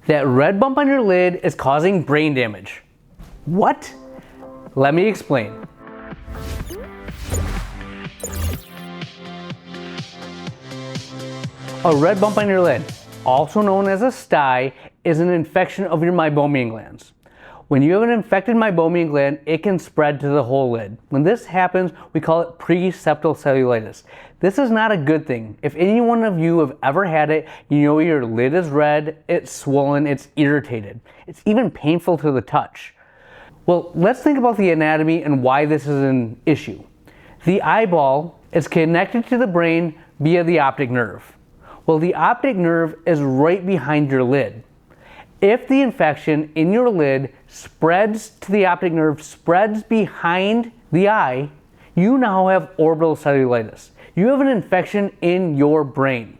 That red bump on your lid is causing brain damage. What? Let me explain. A red bump on your lid, also known as a stye, is an infection of your meibomian glands. When you have an infected meibomian gland, it can spread to the whole lid. When this happens, we call it preseptal cellulitis. This is not a good thing. If any one of you have ever had it, you know your lid is red, it's swollen, it's irritated. It's even painful to the touch. Well, let's think about the anatomy and why this is an issue. The eyeball is connected to the brain via the optic nerve. Well, the optic nerve is right behind your lid. If the infection in your lid spreads to the optic nerve, spreads behind the eye, you now have orbital cellulitis. You have an infection in your brain.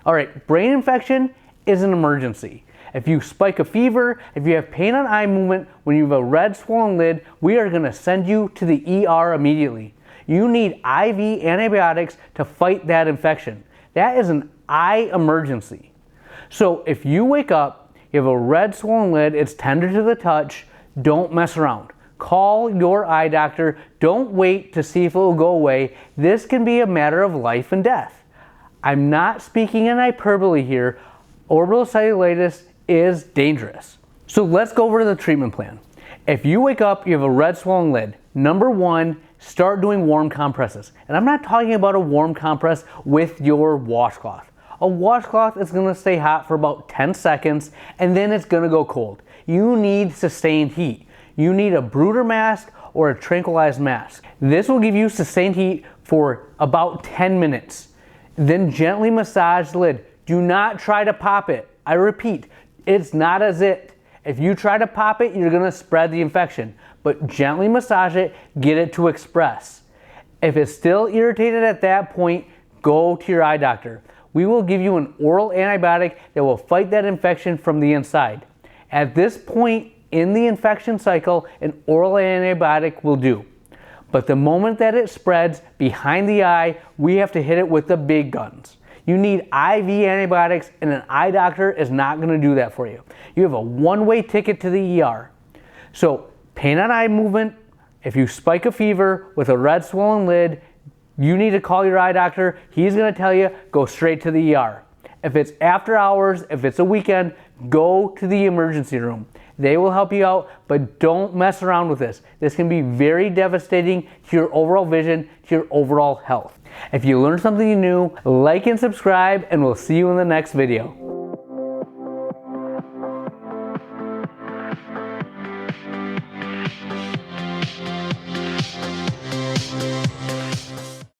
All right, brain infection is an emergency. If you spike a fever, if you have pain on eye movement, when you have a red swollen lid, we are gonna send you to the ER immediately. You need IV antibiotics to fight that infection. That is an eye emergency. So if you wake up, you have a red swollen lid, it's tender to the touch, don't mess around. Call your eye doctor. Don't wait to see if it will go away. This can be a matter of life and death. I'm not speaking in hyperbole here. Orbital cellulitis is dangerous. So let's go over the treatment plan. If you wake up, you have a red swollen lid, number one, start doing warm compresses. And I'm not talking about a warm compress with your washcloth. A washcloth is gonna stay hot for about 10 seconds and then it's gonna go cold. You need sustained heat. You need a Bruder mask or a tranquilized mask. This will give you sustained heat for about 10 minutes. Then gently massage the lid. Do not try to pop it. I repeat, it's not a zit. If you try to pop it, you're gonna spread the infection. But gently massage it, get it to express. If it's still irritated at that point, go to your eye doctor. We will give you an oral antibiotic that will fight that infection from the inside. At this point in the infection cycle, an oral antibiotic will do. But the moment that it spreads behind the eye, we have to hit it with the big guns. You need IV antibiotics, and an eye doctor is not gonna do that for you. You have a one-way ticket to the ER. So pain on eye movement, if you spike a fever with a red swollen lid, you need to call your eye doctor. He's gonna tell you, go straight to the ER. If it's after hours, if it's a weekend, go to the emergency room. They will help you out, but don't mess around with this. This can be very devastating to your overall vision, to your overall health. If you learned something new, like and subscribe, and we'll see you in the next video.